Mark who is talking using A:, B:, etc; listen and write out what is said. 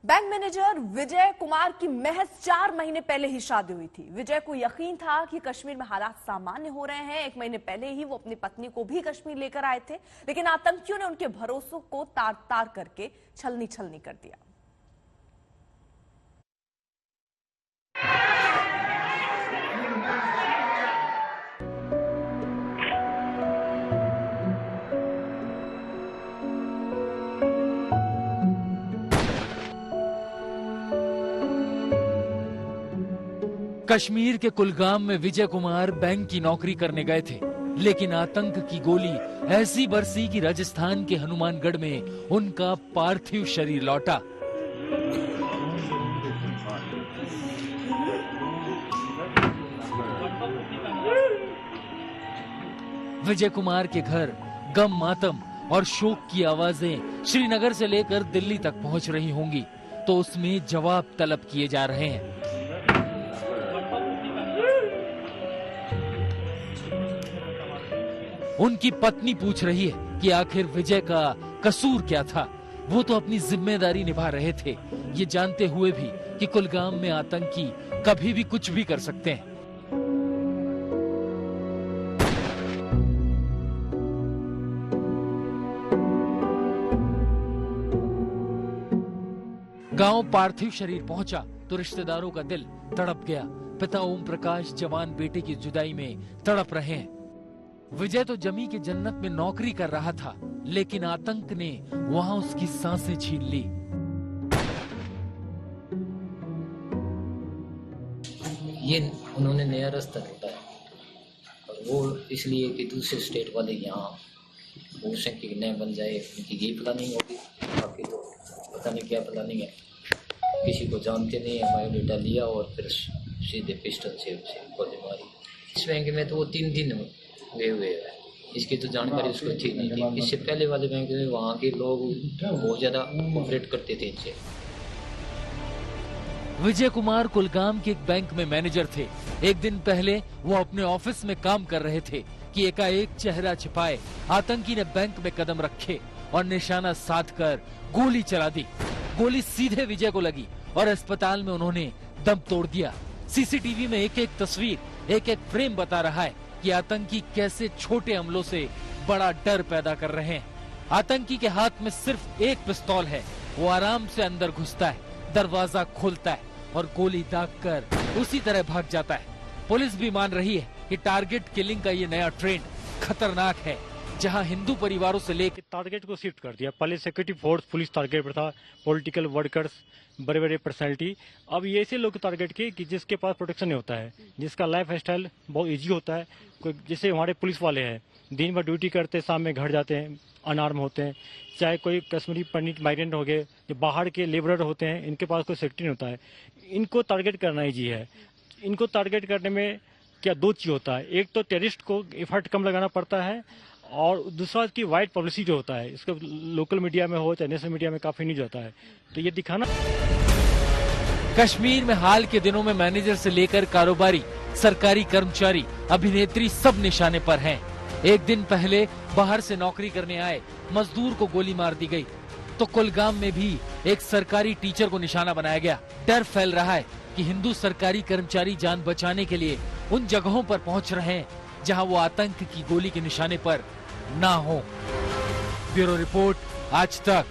A: Bank manager Vijay Kumar की महज 4 महीने पहले ही शादी हुई थी। विजय को यकीन था कि कश्मीर में हालात सामान्य हो रहे हैं। 1 महीने पहले ही वो अपनी पत्नी को भी कश्मीर लेकर आए थे, लेकिन आतंकियों ने उनके भरोसों को तार तार करके छलनी छलनी कर दिया।
B: कश्मीर के कुलगाम में विजय कुमार बैंक की नौकरी करने गए थे, लेकिन आतंक की गोली ऐसी बरसी कि राजस्थान के हनुमानगढ़ में उनका पार्थिव शरीर लौटा। विजय कुमार के घर गम, मातम और शोक की आवाजें श्रीनगर से लेकर दिल्ली तक पहुंच रही होंगी, तो उसमें जवाब तलब किए जा रहे हैं। उनकी पत्नी पूछ रही है कि आखिर विजय का कसूर क्या था। वो तो अपनी जिम्मेदारी निभा रहे थे, ये जानते हुए भी कि कुलगाम में आतंकी कभी भी कुछ भी कर सकते हैं। गांव पार्थिव शरीर पहुंचा तो रिश्तेदारों का दिल तड़प गया। पिता ओम प्रकाश जवान बेटे की जुदाई में तड़प रहे हैं। विजय तो जमी की जन्नत में नौकरी कर रहा था, लेकिन आतंक ने वहां उसकी सांसें छीन ली।
C: ये उन्होंने नया रास्ता ढूंढा है, और वो इसलिए कि दूसरे स्टेट वाले यहाँ पूछे कि नया बन जाए, उनकी ये प्लानिंग होगी। बाकी तो पता नहीं क्या प्लानिंग है, किसी को जानते नहीं है। बायोडेटा लिया और फिर सीधे पिस्टल से उसे गोली मारी। इस बैंक में तो वो 3 दिन गए हुए हैं, इसकी तो जानकारी उसको थी नहीं थी। इससे पहले वाले बैंक में वहाँ के लोग बहुत ज्यादा ऑपरेट करते थे इनसे।
B: विजय कुमार कुलगाम के एक बैंक में मैनेजर थे। एक दिन पहले वो अपने ऑफिस में काम कर रहे थे कि एकाएक चेहरा छिपाए आतंकी ने बैंक में कदम रखे और निशाना साधकर गोली चला दी। गोली सीधे विजय को लगी और अस्पताल में उन्होंने दम तोड़ दिया। सीसीटीवी में एक एक तस्वीर, एक एक फ्रेम बता रहा है कि आतंकी कैसे छोटे हमलों से बड़ा डर पैदा कर रहे हैं। आतंकी के हाथ में सिर्फ एक पिस्तौल है। वो आराम से अंदर घुसता है, दरवाजा खोलता है और गोली दागकर उसी तरह भाग जाता है। पुलिस भी मान रही है कि टारगेट किलिंग का ये नया ट्रेंड खतरनाक है, जहां हिंदू परिवारों से लेकर
D: टारगेट को शिफ्ट कर दिया। पहले सिक्योरिटी फोर्स पुलिस टारगेट पर था, पॉलिटिकल वर्कर्स, बड़े बड़े पर्सनैलिटी। अब ये ऐसे लोग टारगेट किए कि जिसके पास प्रोटेक्शन नहीं होता है, जिसका लाइफ स्टाइल बहुत इजी होता है। कोई जैसे हमारे पुलिस वाले हैं, दिन भर ड्यूटी करते, शाम में घर जाते हैं, अनआर्म होते हैं। चाहे कोई कश्मीरी पंडित माइग्रेंट हो गए, जो बाहर के लेबरर होते हैं, इनके पास कोई सेफ्टी नहीं होता है। इनको टारगेट करना ईजी है। इनको टारगेट करने में क्या 2 चीज होता है, एक तो टेररिस्ट को एफर्ट कम लगाना पड़ता है, और दूसरा की वाइट पब्लिसिटी जो होता है, इसको लोकल मीडिया में हो चाहे नेशनल मीडिया में काफी न्यूज होता है। तो ये दिखाना।
B: कश्मीर में हाल के दिनों में मैनेजर से लेकर कारोबारी, सरकारी कर्मचारी, अभिनेत्री सब निशाने पर हैं। एक दिन पहले बाहर से नौकरी करने आए मजदूर को गोली मार दी गई, तो कुलगाम में भी एक सरकारी टीचर को निशाना बनाया गया। डर फैल रहा है कि हिंदू सरकारी कर्मचारी जान बचाने के लिए उन जगहों पर पहुंच रहे हैं जहां वो आतंक की गोली के निशाने पर ना हो। ब्यूरो रिपोर्ट, आज तक।